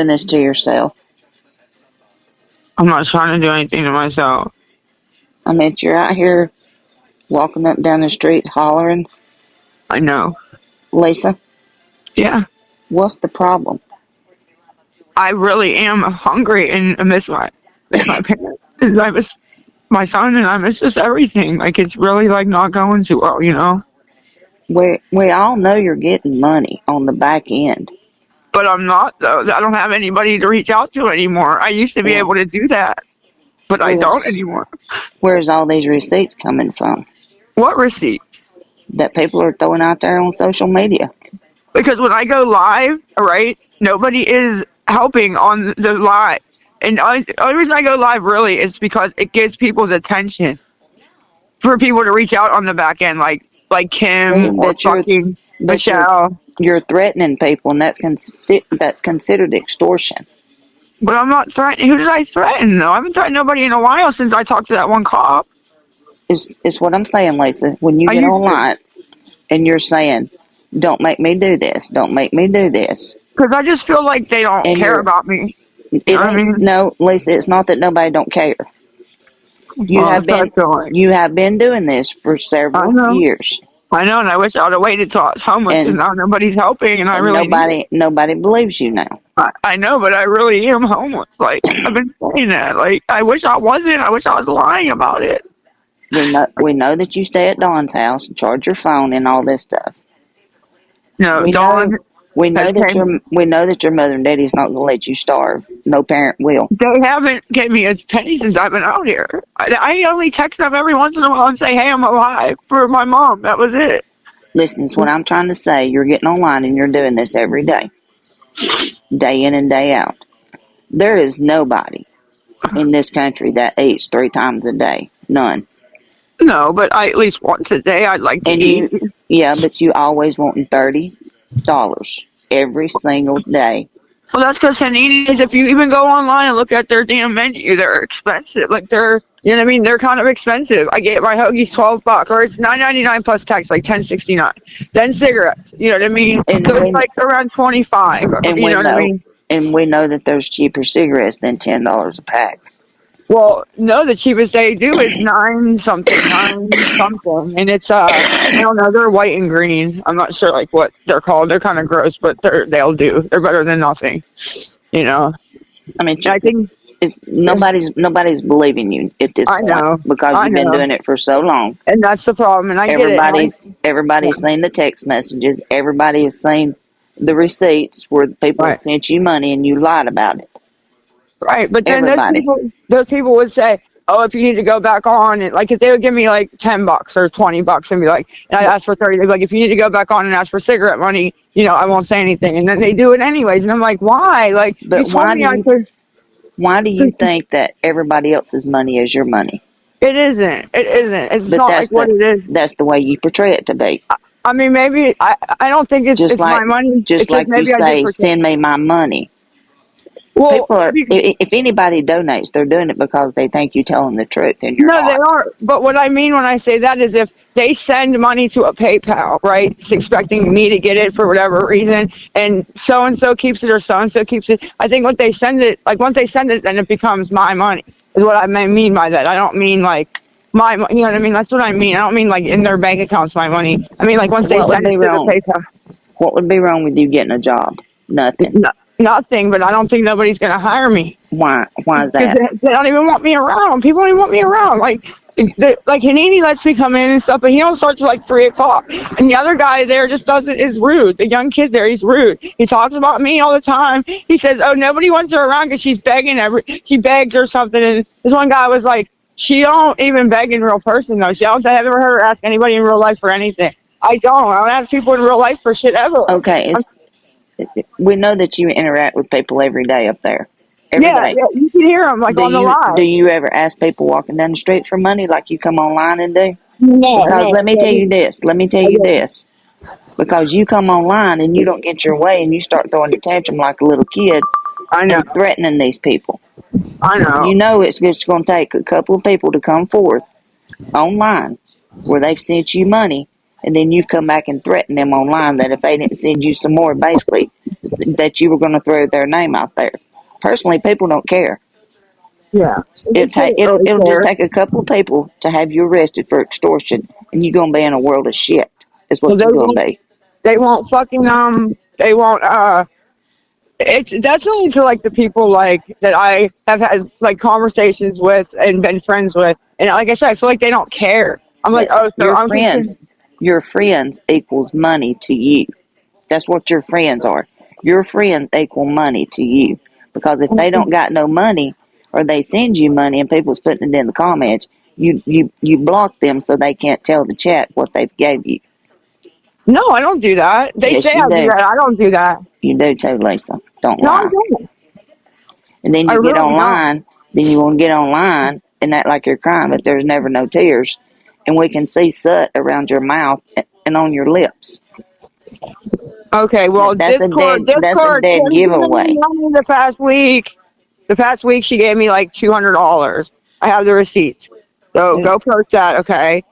Doing this to yourself. I'm not trying to do anything to myself. I mean, you're out here walking up and down the streets hollering, I know. Lisa, Yeah. what's the problem? I really am hungry and I miss my parents. And I miss my son and I miss just everything. Like it's really like not going too well. We all know you're getting money on the back end. But I'm not though. I don't have anybody to reach out to anymore. I used to be Well, able to do that, but I don't where's anymore. where's all these receipts coming from What receipt? that people are throwing out there on social media? Because when I go live, right, nobody is helping on the live. And the only reason I go live really is because it gives people's attention for people to reach out on the back end, like See, Kim or but fucking but Michelle. you're threatening people, and that's considered extortion. But I'm not threatening. Who did I threaten though? I haven't threatened nobody in a while since I talked to that one cop. It's what I'm saying, Lisa. When you I get used to, online and you're saying, "Don't make me do this. Don't make me do this," because I just feel like they don't and care you're about me. You know it what I ain't mean? no, Lisa. It's not that nobody don't care. You Well, have that's what been I feel like. you have been doing this for I several know. years, I know, and I wish I would have waited till I was homeless because and now nobody's helping, and I and really need it. nobody believes you now. I know, but I really am homeless. Like I've been saying that. Like I wish I wasn't. I wish I was lying about it. We know that you stay at Dawn's house and charge your phone and all this stuff. No, We know Dawn we know has that came. your mother and daddy's not gonna let you starve. No parent will. They haven't gave me a penny since I've been out here. I only text them every once in a while and say, "Hey, I'm alive" for my mom. That was it. Listen, it's what I'm trying to say. You're getting online and you're doing this every day in and day out. There is nobody in this country that eats 3 times a day. None. No, but I at least once a day I'd like to And eat. yeah, but you always wanting $30 every single day. Well, that's because paninis, if you even go online and look at their damn menu, they're expensive. Like you know what I mean? They're kind of expensive. I get my hoagies $12, or it's $9.99 plus tax, like $10.69. Then cigarettes, you know what I mean? And So it's like around 25. and You we know what I know mean? and we know that there's cheaper cigarettes than $10 a pack. Well, no, the cheapest they do is nine something, and it's I don't know, they're white and green. I'm not sure like what they're called. They're kind of gross, but they'll do. They're better than nothing. You know. I mean, And I think. nobody's believing you at this I point know, because I you've been know, doing it for so long. and that's the problem. And I get it. And Everybody's yeah, seen the text messages. Everybody has seen the receipts where people have right, sent you money and you lied about it. right. But then Everybody. those people would say, "Oh, if you need to go back on," and like if they would give me like $10 or $20 and be like, and I But asked for 30, they'd be like, "If you need to go back on and ask for cigarette money, I won't say anything." And then they do it anyways, and I'm like, "Why? Like you but told me I could." why do you think that everybody else's money is your money? It isn't. It isn't. It's But not like what it is. that's the way you portray it to be. I mean, maybe I don't think it's Just it's my like money. just It's just like you maybe I did say, pretend. send me my money. Well, People are if anybody donates, they're doing it because they think you tell them the truth and you're no, they not. are. But what I mean when I say that is if they send money to a PayPal, right, it's expecting me to get it for whatever reason, and so keeps it or so and so keeps it. I think what they send it, like once they send it, then it becomes my money. Is what I mean by that. I don't mean like you know what I mean? That's what I mean. I don't mean like in their bank accounts my money. I mean like once they What would send it be to the wrong? PayPal. What would be wrong with you getting a job? Nothing. Nothing, but I don't think nobody's gonna hire me. Why? Why is Because that? they don't even want me around. People don't even want me around. Like Hanini lets me come in and stuff, but he don't start till like 3 o'clock. And the other guy there just doesn't is rude. The young kid there, he's rude. He talks about me all the time. He says, "Oh, nobody wants her around because she's begging she begs or something." And this one guy was like, "She don't even beg in real person though. She don't. I haven't heard her ask anybody in real life for anything. I don't. I don't ask people in real life for shit ever." Okay, we know that you interact with people every day up there. Every Yeah, day. yeah, you can hear him like on the Do live. you ever ask people walking down the street for money like you come online and do? No, Because no, let me tell you this. Let me tell I you didn't. this. Because you come online and you don't get your way and you start throwing a tantrum like a little kid I know, and threatening these people. I know. You know it's just going to take a couple of people to come forth online where they've sent you money and then you come back and threaten them online that if they didn't send you some more, basically, that you were going to throw their name out there. Personally, people don't care. Yeah. They It'll take shouldn't it'll, really it'll just care. take a couple of people to have you arrested for extortion, and you're gonna be in a world of shit. Is So what you're gonna be. they won't fucking they won't it's that's only to like the people like that I have had like conversations with and been friends with, and like I said, I feel like they don't care. I'm like, That oh, so I'm confused. your friends equals money to you. That's what your friends are. Your friends equal money to you. Because if they don't got no money or they send you money and people's putting it in the comments, you block them so they can't tell the chat what they've gave you. No, I don't do that. They Yes, say you I do do. that. I don't do that. You do too, Lisa. Don't No, I lie. don't. And then I you get really don't. online, then you want to get online and act like you're crying, but there's never no tears. And we can see soot around your mouth and on your lips. Okay, well, That's a Discord, dead Kim gave me giveaway. money the past week. The past week, she gave me like $200. I have the receipts. So Who go post that, okay?